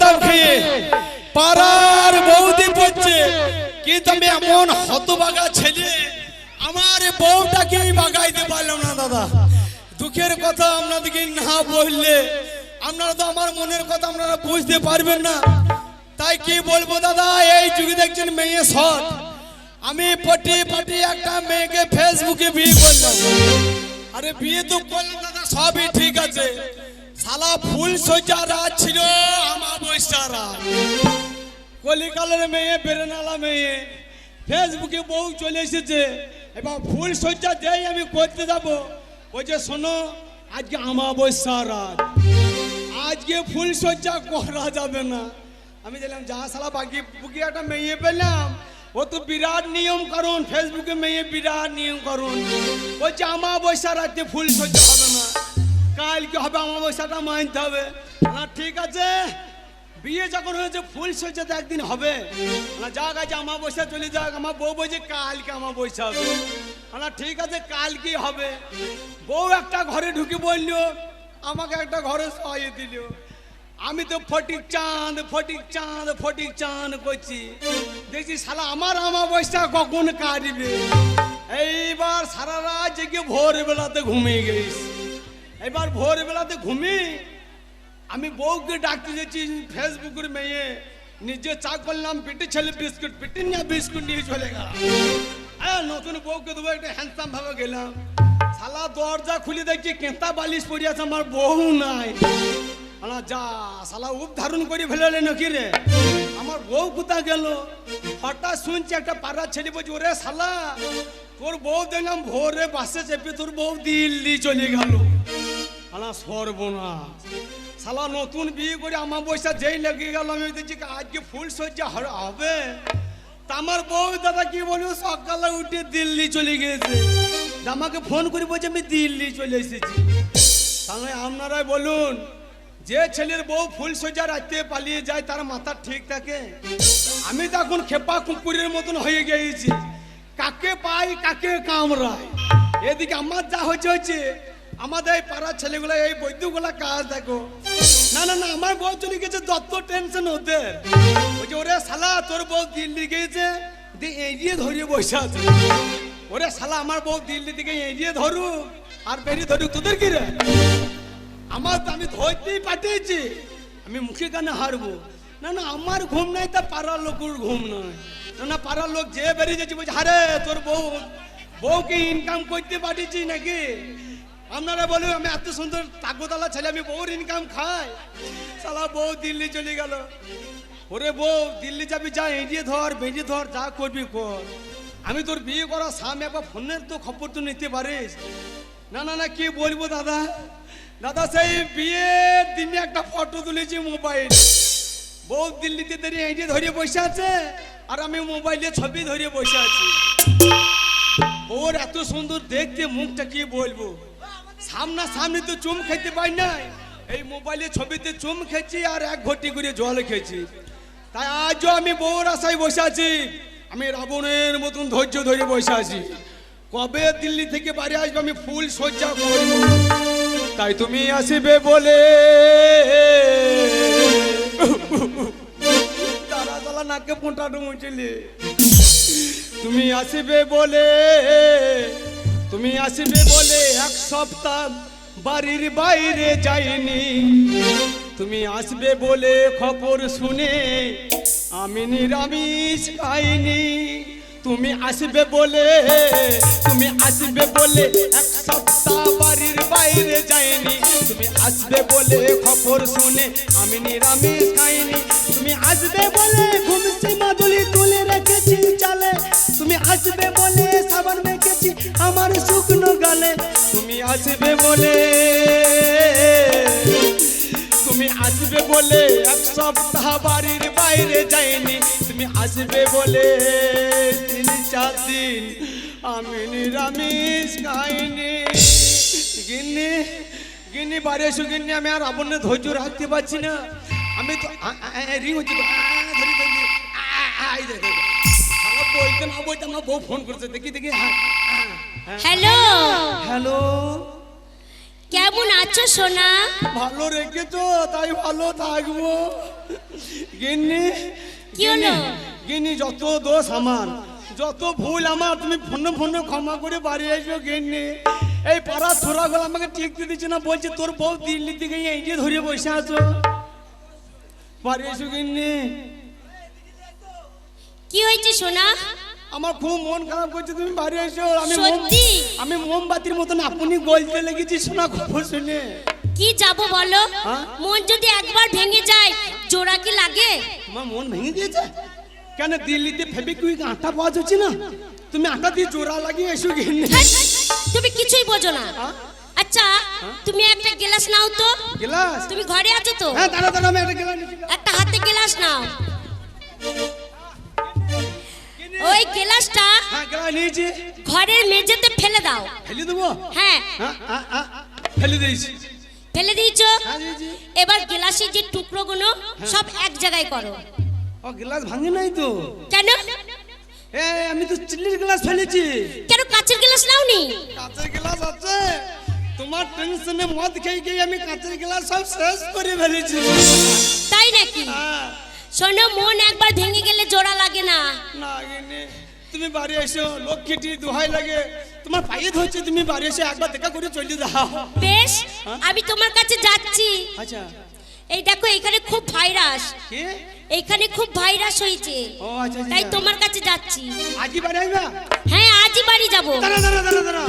বাদাম খেয়ে পাড়ার বৌদি পড়ছে, কিন্তু আমি এমন হতবাগা ছেলে আমার বউটাকে বাগাইতে পারলাম না দাদা। দুঃখের কথা আপনাদেরকে না বললে আপনারা তো আমার মনের কথা আপনারা বুঝতে পারবেন না। তাই কি বলবো দাদা, এই যুগে দেখছেন মেয়ে শট, আমি পটি একটা মেয়েকে ফেসবুকে বিয়ে করলাম। আরে বিয়ে তো করলাম দাদা, সবই ঠিক আছে, শালা ফুল সজ্জা রাত ছিল আমাবস্যা রাত। কলিকালের মেয়ে, বেরেনালা মেয়ে, ফেসবুকে বউ চলে এসেছে। এবার ফুল সজ্জা যেই আমি করতে যাবো, ওই যে শোনো আজকে আমাবস্যা রাত, আজকে ফুল সজ্জা করা যাবে না। আমি দিলাম যা শালা বাকি বুকি একটা মেয়ে পেলাম, ও তো বিরাট নিয়ম করুন, ফেসবুকে মেয়ে বিরাট নিয়ম করুন, বলছে আমাবস্যা রাতে ফুল সজ্জা হবে না, কালকে হবে, আমাবস্যাটা মানতে হবে। না ঠিক আছে, বিয়ে যখন হয়েছে ফুল সজ্জা তো একদিন হবে না, যা গাছে আমাবস্যা চলে যাক। আমার বউ বলছে কালকে আমাবস্যা হবে। না ঠিক আছে, কালকে হবে। বউ একটা ঘরে ঢুকে বললো, আমাকে একটা ঘরে শোয়াইয়ে দিল। আমি তো ফটিক চাঁদ করছি, দেখছি শালা আমার আমাবস্যা কখন কাটবে। এইবার সারা রাত জেগে ভোরবেলাতে ঘুমিয়ে গেছি। এবার ভোরবেলাতে ঘুমিয়ে আমি বউকে ডাকতে যাচ্ছি, ফেসবুকের মেয়ে নিজে চা করলাম, পেটে ছেলে বিস্কুট, পেটে নিয়ে বিস্কুট নিয়ে চলে গেলাম। নতুন বউকে দেবো একটা হ্যান্ডসাম ভাবে গেলাম, শালা দরজা খুলে দেখছি কেঁতা বালিশ পড়ে আছে, আমার বউ নাই। যা শালা উপ ধারণ করে ফেলে নাকি রে, আমার বউ কোথা গেল। হঠাৎ শুনছি একটা পাড়ার ছেলে বলছি, ওরে শালা তোর বউ দেখলাম ভোরে বাসে চেপে তোর বউ দিল্লি চলে গেল। সর্বনাশ, শালা নতুন বিয়ে করে আমাবস্যা যেই লেগে গেল, আমি দেখছি আজকে ফুল সজ্জা হবে। তা আমার বউ দাদা কি বলবো, সকালে উঠে দিল্লি চলে গিয়েছে। আমাকে ফোন করে বলছে আমি দিল্লি চলে এসেছি। তাহলে আপনারাই বলুন, যে ছেলের বউ ফুল সজ্জা রাখতে পালিয়ে যায় তার মাথা ঠিক থাকে? আমি তো এখন খেপা কুকুরের মতন হয়ে গিয়েছি, কাকে পাই কাকে কামড়াই। এদিকে আমার যা হচ্ছে আমাদের এই পাড়ার ছেলেগুলো এই বৈদ্যগুলা কাজ দেখো। না না না, আমার বউ চলে গেছে, যত টেনশন ওদের। ওই যে ওরে শালা তোর বউ দিল্লি গিয়েছে, এড়িয়ে ধরিয়ে বসে আছে। ওরে শালা আমার বউ দিল্লি থেকে এড়িয়ে ধরু আর বেরিয়ে ধরুক, তোদের কি রে? আমার তো আমি ধরতেই পাঠিয়েছি, আমি মুখে কানে হারবো না। না আমার ঘুম নাই, তা পাড়ার লোকের ঘুম নাই। না না, পাড়ার লোক যে বেরিয়ে যাচ্ছে বলছে, আরে তোর বউকে ইনকাম করতে পাঠিয়েছি নাকি? আপনারা বলুন, আমি এত সুন্দর তাগদালা ছেলে, আমি বউর ইনকাম খাই, শালা বউ দিল্লি চলে গেল। ওরে বউ দিল্লি যাবি, যা এড়িয়ে ধর বেরিয়ে ধর, যা করবি কর। আমি তোর বিয়ে করা স্বামী, একবার ফোনের তো খবর তো নিতে পারিস। না না না, কি বলবো দাদা, দাদা সেই বিয়ের দিনে একটা ফটো তুলেছি মোবাইল, বউ দিল্লিতে দেরি এড়িয়ে ধরে বসে আছে, আর আমি মোবাইলে ছবি ধরে বসে আছি। ওর এত সুন্দর দেখতে মুখটা, কি বলবো, সামনাসামনি তো চুম খেতে পাই নাই, এই মোবাইলে ছবিতে চুম খেয়েছি আর এক ঘটি করে জল খেয়েছি। তাই আজও আমি বউর আশায় বসে আছি, আমি রাবণের মতন ধৈর্য ধরে বসে আছি, কবে দিল্লি থেকে বাড়ি আসবে আমি ফুল সজ্জা করব। তাই তুমি আসবে বলে তারা তালা নাকে পোঁটাটো মুচলে, তুমি আসবে বলে এক সপ্তাহ বাড়ির বাইরে যাইনি, তুমি আসবে বলে খবর শুনে আমি নিরামিষ খাইনি। তুমি আসবে বলে এক সপ্তাহ বাড়ির বাইরে যাইনি, তুমি আসবে বলে খবর শুনে আমি নিরামিষ খাইনি। তুমি আসবে বলে ঘুমসি মাদুলি তুলে রেখেছি চালে, তুমি আসবে বলে সাবান মেখেছি আমার শুকনো গালে। তুমি আসবে বলে এক সপ্তাহ বাড়ির বাইরে যাইনি, তুমি আসবে বলে 3-4 দিন আমি নিরামিষ খাইনি। গিন্নি বাড়ি এসো গিন্নি, আমি আর রাবণের ধৈর্য রাখতে পারছি না। আমি তো রিং হচ্ছে, বলতে না বলতে আমার বউ ফোন করছে, দেখি। হ্যালো হ্যালো, কেমন আছো সোনা? ভালো রেখেছো, তাই ভালো থাকবো। গিন্নি কি হলো? গিন্নি যত দোষ আমার, যত ভুল আমার, তুমি ফোনে ফোনে ক্ষমা করে বাড়ি এসো গিন্নি। এই পাড়া ছোড়াগুলো আমাকে টিকতে দিচ্ছে না, বলছে তোর বউ দিল্লি থেকে এই যে ধরে বসে আছো, বাড়ি এসো গিন্নি। কি হয়েছে সোনা? আমার খুব মন খারাপ করছে, তুমি বাড়ি এসো। সত্যি? আমি মোমবাতির মতন আপনি গলতে লেগেছি শোনা খবর শুনে। কি যাব বলো? হ্যাঁ? মন যদি একবার ভেঙে যায় জোড়া কি লাগে? তোমার মন ভেঙে গিয়েছে কেন? দিল্লিতে ফেবিকুইক আটা পাওয়া যাচ্ছে না, তুমি আটা দিয়ে জোড়া লাগিয়ে এসো গিন্নি। ধ্যাৎ, তুমি কিছুই বোঝো না। হ্যাঁ? আচ্ছা তুমি একটা গ্লাস নাও তো। গ্লাস? তুমি ঘরে আছো তো? হ্যাঁ দাঁড়া দাঁড়া, আমি একটা গ্লাস নিচ্ছি। একটা হাতে গ্লাস নাও। ওই গ্লাসটা হ্যাঁ গ্লাস নিয়েছি। ঘরের মেঝেতে ফেলে দাও। ফেলে দেবো? হ্যাঁ ফেলে দিয়েছি। ফেলে দিয়েছো? হ্যাঁ দিয়েছি। এবার গ্লাসের যে টুকরোগুলো সব এক জায়গায় করো। ও গ্লাস ভাঙে নাই তো? কেন? আমি তো চিল্লির গ্লাস ফেলেছি। কেন কাঁচের গ্লাস নাওনি? কাঁচের গ্লাস আছে, তোমার টেনশনে মদ খেয়ে খেয়ে আমি কাঁচের গ্লাস সব শেষ করে ফেলেছি। তাই নাকি? হ্যাঁ। শোনো, মন একবার ভেঙে গেলে জোড়া লাগে না। না গিন্নি, তুমি বাড়ি এসো, লক্ষ্মীটি দোহাই লাগে, তোমার পায়ে ধরছে, তুমি বাড়ি এসে একবার দেখা করে চলে যাও। বেশ, আমি তোমার কাছে যাচ্ছি। আচ্ছা। এই দেখো এখানে খুব ভাইরাস, কি? এইখানে খুব ভাইরাস হয়েছে, ও আচ্ছা তাই আচ্ছা। তোমার কাছে যাচ্ছি। আজই বাড়ি আসবা? হ্যাঁ আজই বাড়ি যাব। দাঁড়া দাঁড়া দাঁড়া দাঁড়া,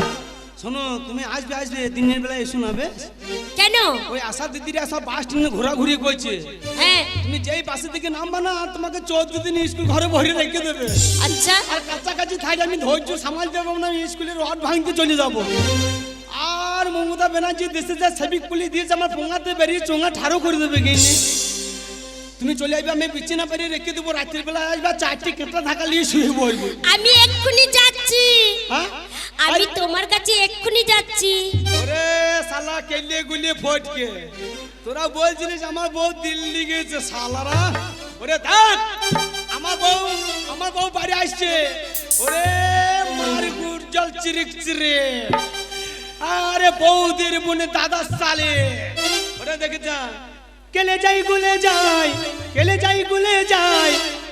শোনো তুমি আসবে আসবে দিনের বেলায় এসো না বেশ? কেন? ওই আশা দিদিরা সব বাস স্ট্যান্ডে ঘোরাঘুরি করছে, হ্যাঁ তুমি যেই বাসে থেকে নামবা না তোমাকে 14 দিন স্কুল ঘরে ভরে রেখে দেবে। আচ্ছা আর কাছাকাছি থাকলে আমি ধৈর্য সামাল দেবো না, আমি স্কুলের রড ভাঙতে চলে যাবো। আর মমতা ব্যানার্জি দেশে যা সেবিক পুলি দিয়েছে আমার পোঙাতে বেরিয়ে চোঙা ঠাড়ো করে দেবে গিয়ে। তুমি চলে আসবে, আমি বিছানা পেরিয়ে রেখে দেবো, রাত্রির বেলা আসবা, 4টি কেটলা ঢাকা নিয়ে শুয়ে পড়বো। আমি এক্ষুনি যাচ্ছি। হ্যাঁ? আমি তোমার কাছে এক্ষুনি যাচ্ছি। ওরে শালা কেলে গুলে ফটকে, তোরা বলছিলিস আমার বউ দিল্লি গেছে শালারা। ওরে দেখ আমার বউ বাড়ি আসছে। ওরে মার গুড় জল চিরিক চিরে, আরে বৌদির মনে দাদা সালে। ওরে দেখে যা, কেলে যাই গুলে যাই, কেলে যাই গুলে যাই,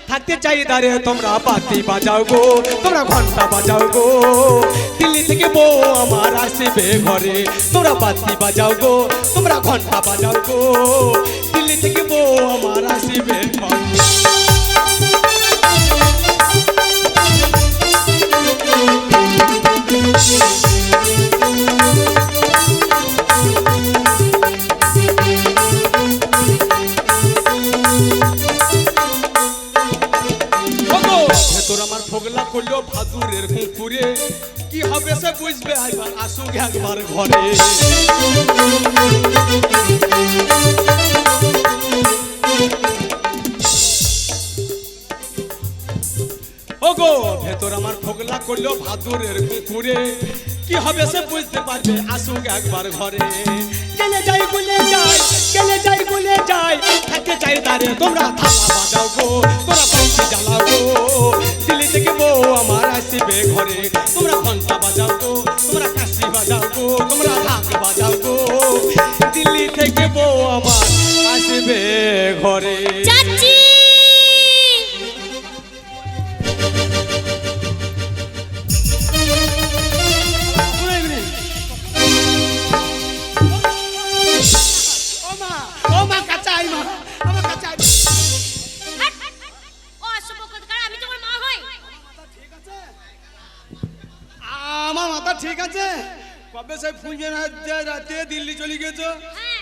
থাকতে চাই দাঁড়ে তোমরা বাতি বাজাও গো, তোমরা ঘন্টা বাজাও গো, দিল্লি থেকে বউ আমার আসবে ঘরে, তোমরা বাতি বাজাও গো, তোমরা ঘন্টা বাজাও গো, দিল্লি থেকে বউ আমার আসবে ঘরে। ভেতর আমার ফোগলা করলো ভাদুরের কুকুরে, কি হবে সে বুঝবে একবার আসুক একবার ঘরে। ওগো ভেতর আমার ফোগলা করলো ভাদুরের কুকুরে, কি হবে সে বুঝতে পারবে আসুক একবার ঘরে। কেলে যাই গুলে যাই, কেলে যাই গুলে যাই, থাকতে চাই তারে তোমরা থালা বাজাও গো, তোরা বাঁশি জ্বালাও গো, দিল্লি থেকে বউ আমার আসবে ঘরে, তোমরা ঘন্টা বাজাও গো, তোমরা কাশি বাজাও গো, তোমরা ঢাক বাজাও গো, দিল্লি থেকে বউ আমার আসবে ঘরে। যাচ্ছি। ও অসভ্যকর, আমি তোমার মা হই। আমার মাথা ঠিক আছে, কবে সেই ফুঞ্জে রাতে দিল্লি চলে গেছো,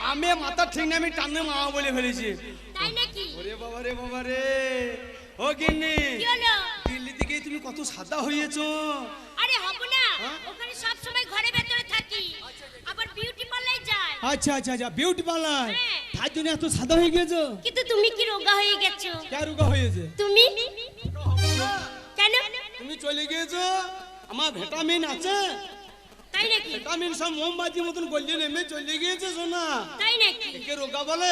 আমি মাথা ঠিক না, আমি টানে মা বলে ফেলেছি। তাই নাকি? ওরে বাবা রে বাবা রে, ও গিন্নি কি হলো? দিল্লি থেকে তুমি কত সাদা হয়েছো। আরে হব না, ওখানে সব সময় ঘরে ভেতরে থাকি, আবার বিউটি পার্লারে যাই। আচ্ছা আচ্ছা আচ্ছা, বিউটি পার্লার, হ্যাঁ। তার জন্য এত সাদা হয়ে গেছো। কিন্তু তুমি কি রোগা হয়ে গেছো? কে রোগা হয়েছে? তুমি কেন? তুমি চলে গিয়েছো, আমার ভিটামিন আছে, তাই নাকি? ভিটামিন সব মোমবাতির মতন গলিয়ে নেমে চলে গিয়েছে সোনা। তাই নাকি? একে রোগা বলে?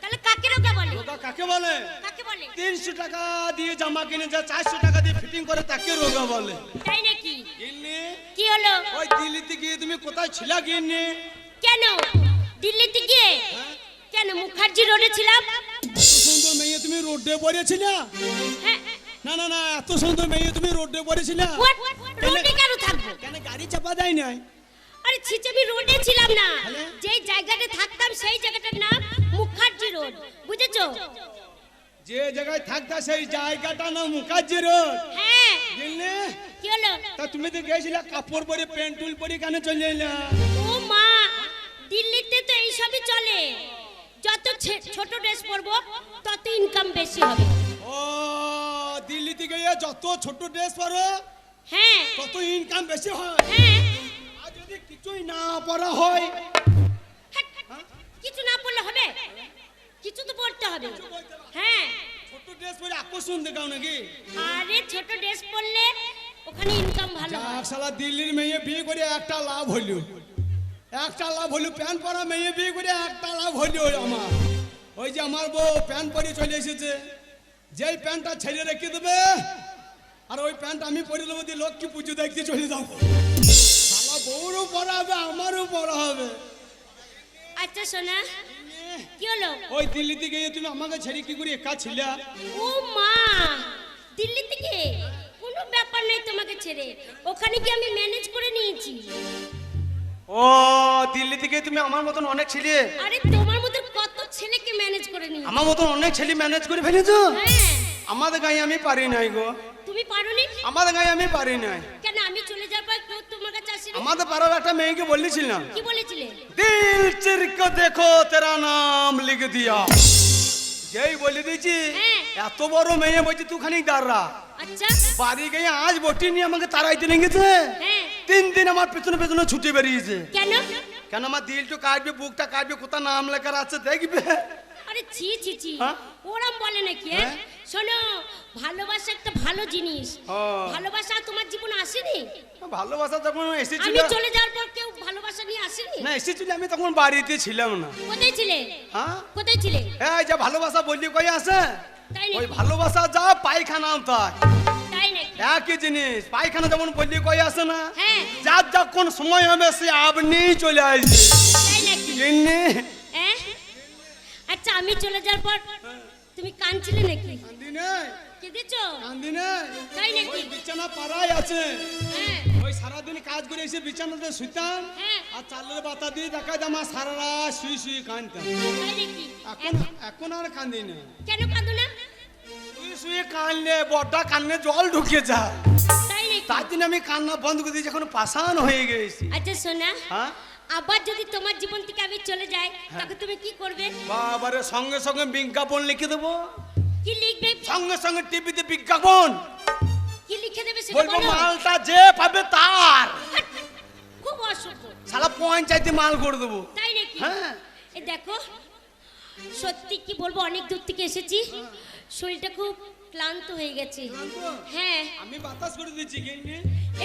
তাহলে কাকে রোগা বলে? রোগা কাকে বলে? কাকে বলে? 300 টাকা দিয়ে জামা কিনে যা 400 টাকা দিয়ে ফিটিং করে তাকে রোগা বলে। তাই নাকি? গিন্নি কি হলো? ওই দিল্লিতে গিয়ে তুমি কোথায় ছিলা গিন্নি? কেন দিল্লিতে গিয়ে? কেন মুখার্জি রোডে ছিলাম। এত সুন্দর মেয়ে তুমি তুমি রোডে পড়েছিলে? হ্যাঁ না না না, এত সুন্দর মেয়ে তুমি রোডে পড়েছিলে? রোডে কেন থাকবো? কেন গাড়ি চাপা দেয় নাই? আরে ছিচে আমি রোডে ছিলাম না, তাহলে? যেই জায়গাটা থাকতাম সেই জায়গাটার নাম মুখার্জি রোড, বুঝেছো? যে জায়গায় থাকতা সেই জায়গাটা না মুখার্জি রোড। হ্যাঁ বুঝলে? কি হলো? তা তুমি তো গেছিলে কাপড় পরে প্যান্টুল পরে কেন চলে এলা? ও মা, দিল্লিতে তো এইসবই চলে, যত ছোট ড্রেস পরবো তত ইনকাম বেশি হবে। ও দিল্লিতে গিয়ে যত ছোট ড্রেস পরো হ্যাঁ তত ইনকাম বেশি হয়। হ্যাঁ, আর যদি কিছুই না পরা হয়? হ্যাঁ, কিছু না পড়লে হবে, কিছু তো পড়তে হবে। হ্যাঁ, ছোট ড্রেস পরে আকর্ষণ দেখাও নাকি? আরে ছোট ড্রেস পরলে ওখানে ইনকাম ভালো হয়। যাক শালা দিল্লির মেয়ে বিয়ে করে একটা লাভ হলো, একটা লাভ হলো। প্যান্ট পরা মেয়ে বিয়ে করে একটা লাভ হলো আমার। ওই যে আমার বউ প্যান্ট পরে চলে এসেছে, যেই প্যান্টটা ছেড়ে রেখে দেবে আর ওই প্যান্ট আমি পরে দেবো, দিয়ে লক্ষ্মী পুজো দেখতে চলে যাবো। শালা বউরও পরা হবে আমারও পরা হবে। আচ্ছা সোনা, কি হলো? ওই দিল্লিতে গিয়ে তুমি আমাকে ছেড়ে কি করে একা ছিলা? ও মা, দিল্লি থেকে কোনো ব্যাপার নাই তোমাকে ছেড়ে, ওখানে কি আমি ম্যানেজ করে নিয়েছি। ও দিল্লি থেকে তুমি আমার মতন অনেক ছেলে, আরে তোমার মধ্যে কত ছেলেকে ম্যানেজ করে নিয়েছি। আমার মতন অনেক ছেলে ম্যানেজ করে ফেলেছো। হ্যাঁ, আমাদের গায়ে আমি পারি নাই গো, তুমি পারোনি? আমাদের গায়ে আমি পারি নাই। কেন? আমি চলে যাওয়ার পর কেউ তোমার কাছে আসেনি? আমাদের পাড়ার একটা মেয়েকে বলেছিলাম, কি বলেছিলে? দিল চিরক দেখো তেরা নাম লিখে দিয়া। যেই বলে দিয়েছি হ্যাঁ। এত বড় মেয়ে বলছি তুই খানিক দাঁড়া। আচ্ছা বাড়ি গিয়ে আজ বটি নিয়ে আমাকে তারাইতে নিয়ে গেছে। হ্যাঁ, 3 দিন আমার পেছনে পেছনে ছুটে বেরিয়েছে। কেন? কেন আমার দিলটা কাটবে, বুকটা কাটবে, কোথা নাম লেখা আছে দেখবে। আরে ছি ছি ছি, হ্যাঁ? ওরম বলে নাকি? হ্যাঁ, শোনো, ভালোবাসা একটা ভালো জিনিস। ও। ভালোবাসা তোমার জীবনে আসেনি? ভালোবাসা যখন এসেছিল, আমি চলে যাওয়ার পর কেউ ভালোবাসা নিয়ে আসেনি? না এসেছিল আমি তখন বাড়িতে ছিলাম না। কোথায় ছিলে? হ্যাঁ কোথায় ছিলে? এই যে ভালোবাসা বললি কই আছে? তাই ওই নাকি? ভালোবাসা যা পায়খানাও তাই তাই নাকি? একই জিনিস। পায়খানা যেমন বললি কই আসে না, হ্যাঁ, যার যখন সময় হবে সে আপনি চলে আসবে। তাই নাকি? এমনি হ্যাঁ, আচ্ছা আমি চলে যাওয়ার পর তুমি কাঁদছিলে নাকি? কান্দি নাই, কেঁদেছো? কান্দি নাই। তাই নাকি? ওই বিছানা পাড়াই আছে, হ্যাঁ ওই সারাদিন কাজ করে এসে বিছানাতে শুইতাম হ্যাঁ, আর চালের বাতা দিয়ে দেখা যায় আমার সারা রাত শুই শুই কাঁদতাম। তাই নাকি? এখন এখন আর কান্দি না। কেন কাঁদো না? শুয়ে শুয়ে কানলে বড়টা কান্নে জল ঢুকে যায়, তাই নাকি? তার জন্য আমি কান্না বন্ধ করে দিয়েছি, এখন পাষাণ হয়ে গেছি। আচ্ছা সোনা, হ্যাঁ আবার যদি তোমার জীবন থেকে আমি চলে যাই তখন তুমি কি করবে? বাবারে সঙ্গে সঙ্গে বিজ্ঞাপন লিখে দেবো, কি লিখবে? সঙ্গে সঙ্গে টিভিতে বিজ্ঞাপন কি লিখে দেবে সেটা বলবো, বলো। মালটা যে পাবে তার খুব অসভ্য। সালা পঞ্চায়েতে মাল করে দেবো। তাই নাকি? হ্যাঁ এই দেখো, সত্যি কি বলবো, অনেক দূর থেকে এসেছি, শরীরটা খুব ক্লান্ত হয়ে গেছে। হ্যাঁ, আমি বাতাস করে দিচ্ছি কিন্তু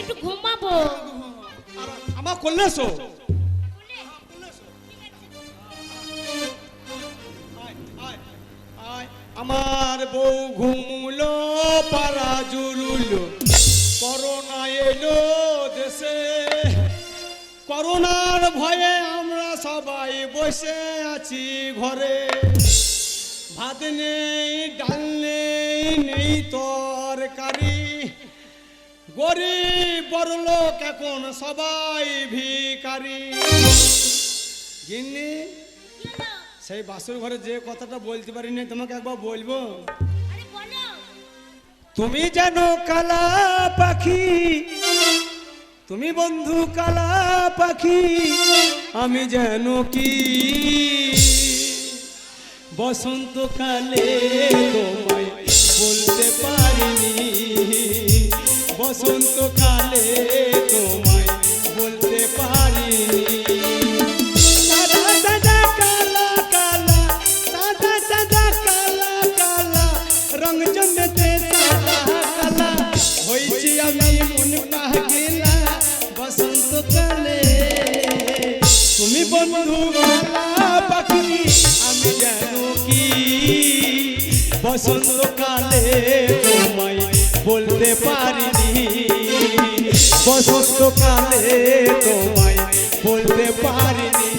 একটু ঘুমাবো। আমার কল্যাশো আমার বউ ঘুমুলো পাড়া জুড়ুলো, করোনা এলো দেশে, করোনার ভয়ে আমরা সবাই বসে আছি ঘরে, ভাত নেই ডাল নেই নেই তরকারি, গরিব বড়লোক এখন সবাই ভিখারি। গিন্নি কি হলো? সেই বাসুর ঘরে যে কথাটা বলতে পারি না তোমাকে একবার বলবো। আরে বলো। তুমি জানো কালা পাখি, তুমি বন্ধু কালা পাখি, আমি যেন কি বসন্তকালে তোমায় বলতে পারিনি, বসন্তকালে তোমায় বলতে পারিনি। সাদা সাদা কালা কালা, সাদা সাদা কালা কালা, রং জমেতে সাদা কালা, হয়েছি আমি মন পাগলা বসন্তকালে, তুমি বন্ধু কালা পাখি, আমি যেন কি বসন্তকালে তোমায় বলতে পারিনি, বসন্তকালে তোমায় বলতে পারিনি।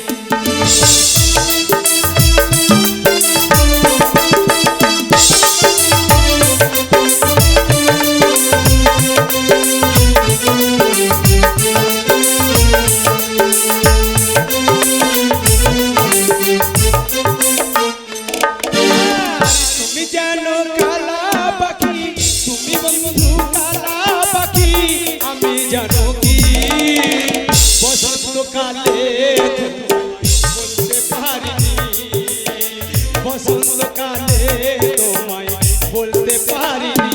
জানো কি বসন্তকালে বলতে পারিনি, বসন্তকালে তোমায় বলতে পারিনি।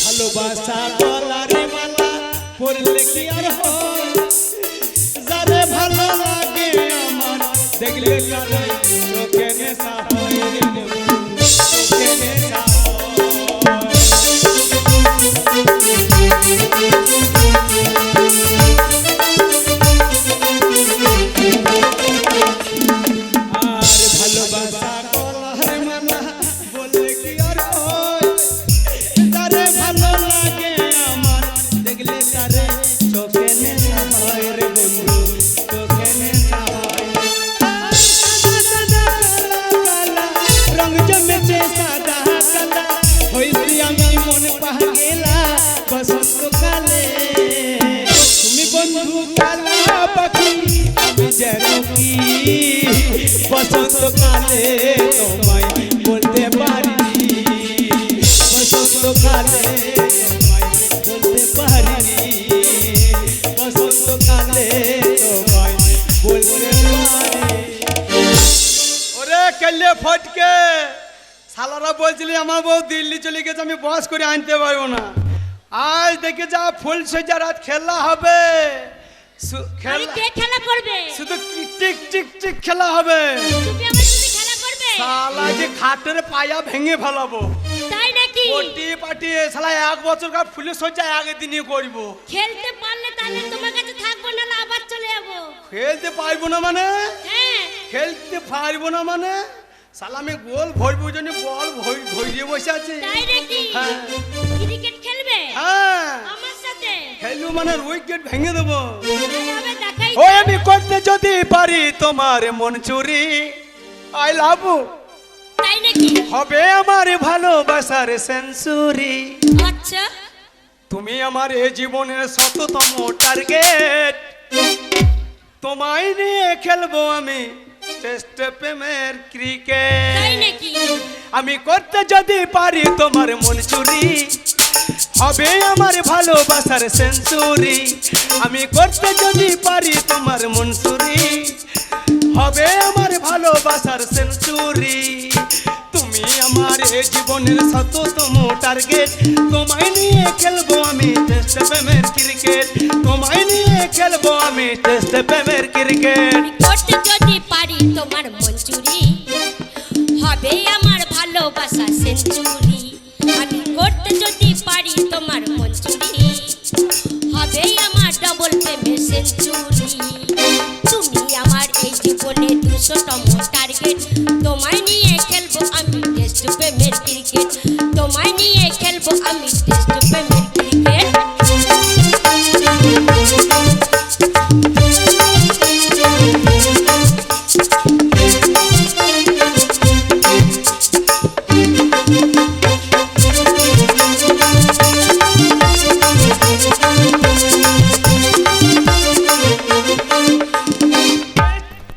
ভালোবাসা গলারে মালা পরলে কি আর হয়, যারে ভালো লাগে আমার দেখলে কারে চোখে নেশা হয় রে বন্ধু, চোখে নেশা আর ভালোবাসা গলারে মালা বললে কি আর হয়, যারে ভালো লাগে আমার দেখলে তারে চোখে নেশা হয় রে বন্ধু, চোখে নেশা হয়। সাদা সাদা কালা রং জমেছে সাদা কালা, হইছি আমি মন পাগলা বসন্তকালে। তুমি বন্ধু কালা পাখি আমি যেন কি বসন্তকালে তোমায় বলতে পারিনি, বসন্তকালে তোমায় বলতে পারিনি, বসন্তকালে তোমায় বলতে পারি। ওরে কেলে ফটকে শালারা বলছিলি আমার বউ দিল্লি চলে গেছে, আমি বস করে আনতে পারবো না। আজ দেখে যা ফুল সজ্জা রাত খেলা হবে, আমি কে খেলা করবে? শুধু টিক টিক টিক খেলা হবে। তুমি আমার সাথে খেলা করবে? শালা যে খাটের পায়া ভেঙে ফেলাবো। তাই নাকি? পটি পাটি শালা এক বছর কার ফুলে সজ্জা একদিনই করব। খেলতে পারলে তাহলে তোমার কাছে থাকবো, না আবার চলে যাবো। খেলতে পারবো না মানে? হ্যাঁ খেলতে পারবো না মানে শালা আমি গোল ভরবো জন্য বল ধরিয়ে বসে আছি। তাই নাকি? হ্যাঁ ক্রিকেট খেলবে হ্যাঁ আমার সাথে? খেলবো মানে উইকেট ভেঙে দেবো। এই হবে দেখাই। ও আমি করতে যদি পারি তোমার মন চুরি, আই লাভ তাই নাকি? হবে আমার ভালোবাসার সেঞ্চুরি। আচ্ছা তুমি আমার এই জীবনের শততম টার্গেট, তোমায় নিয়ে খেলবো আমি টেস্ট প্রেমের তাই ক্রিকেট। নাকি? আমি করতে যদি পারি তোমার মন চুরি, হবে আমার ভালোবাসার সেঞ্চুরি। আমি করতে যদি পারি তোমার মন চুরি, হবে আমার ভালোবাসার সেঞ্চুরি। তুমি আমার এই জীবনের শততম টার্গেট, তোমায় নিয়ে খেলবো আমি টেস্ট প্রেমের ক্রিকেট, তোমায় নিয়ে খেলবো আমি টেস্ট প্রেমের ক্রিকেট। করতে যদি পারি তোমার মঞ্জুরি, হবে আমার ভালোবাসা সেঞ্চুরি। আমি করতে যদি পারি তোমার মঞ্জুরি, হবে আমার ডবল প্রেমের সেঞ্চুরি। তুমি আমার এই জীবনে 200তম টার্গেট, তোমায় নিয়ে খেলবো আমি টেস্ট প্রেমের ক্রিকেট, তোমায় নিয়ে খেলবো আমি টেস্ট প্রেমের ক্রিকেট।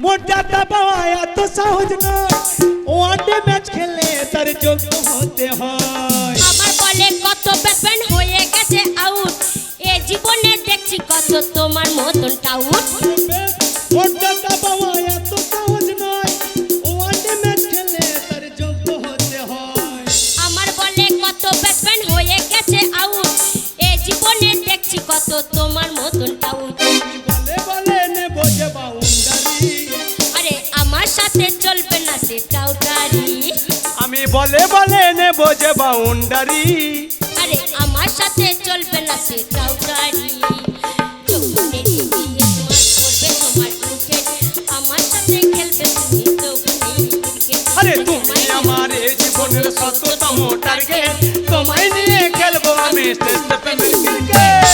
মোটাটা পাওয়া তো সহজ নয়, ওয়ানডে ম্যাচ খেলে তার যোগ্য হতে হয়। আমার বলে কত ব্যাপন হয়ে গেছে আউট, এ জীবনে দেখছি কত তোমার মতন টাউট। মোটাটা পাওয়া তো সহজ নয়, ওয়ানডে ম্যাচ খেলে তার যোগ্য হতে হয়। আমার বলে কত ব্যাপন হয়ে গেছে আউট, এ জীবনে দেখছি কত তোমার মতন টাউট। বলে বলে নে বোঝে বাউন্ডারি, আরে আমার সাথে চলবে না সে টাউটারি। আমি বলে বলে নে বোঝে বাউন্ডারি। আরে আমার সাথে চলবে না সে টাউটারি। যৌবনে তুমি স্মার্ট করবে তোমার ক্রিকেট, আমার সাথে খেলবে তুমি যৌবনে ক্রিকেট। আরে তুমি আমার এই জীবনের শততম টার্গেট, তোমায় নিয়ে খেলবো আমি টেস্ট প্রেমের ক্রিকেট।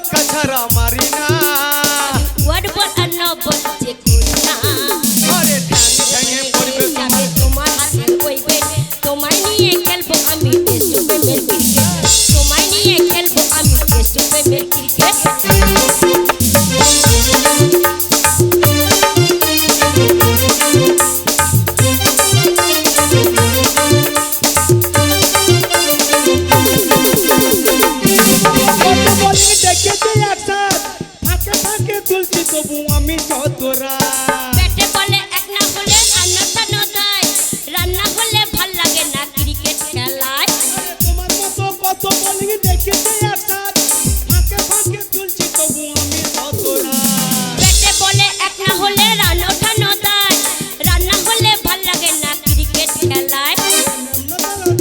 ছক্কা ছাড়া মারি না ওয়ার্ড বল আর ন বল যে করি না আরে ঠ্যাং ঠ্যাঙে পড়বে যাবে তোমার হাতের ওই বেট তোমায় নিয়ে খেলবো আমি টেস্ট প্রেমের ক্রিকেট তোমায় নিয়ে খেলবো আমি টেস্ট প্রেমের ক্রিকেট তুলছি তবু আমি চতরা পেটে বলে এক না হলে রান্নাটা নদায় রান্না হলে ভাল লাগে না ক্রিকেট খেলায় তোমার মতো কত বলি দেখেছে একসাথ ফাঁকে ফাঁকে তুলছি তবু আমি চতরা পেটে বলে এক না হলে রান্নাটা নদায় রান্না হলে ভাল লাগে না ক্রিকেট খেলায়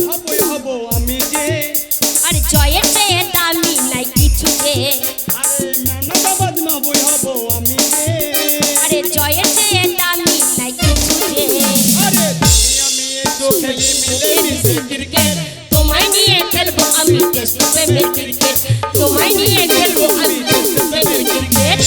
হবই হব আমি যে আর জয়ের চেয়ে দামি নাই কিছু যে আরে নানা বদনাবই হব আমি যে আরে জয়ের চেয়ে দামি নাই কিছু যে আরে তুমি আমি একটু খেলি মিলে মিশে ক্রিকেট তোমায় নিয়ে খেলবো আমি টেস্ট প্রেমের ক্রিকেট তোমায় নিয়ে খেলবো আমি টেস্ট প্রেমের ক্রিকেট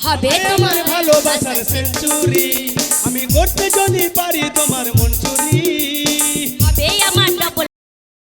হবে তোমার ভালোবাসার সেঞ্চুরি আমি করতে যদি পারি তোমার মন চুরি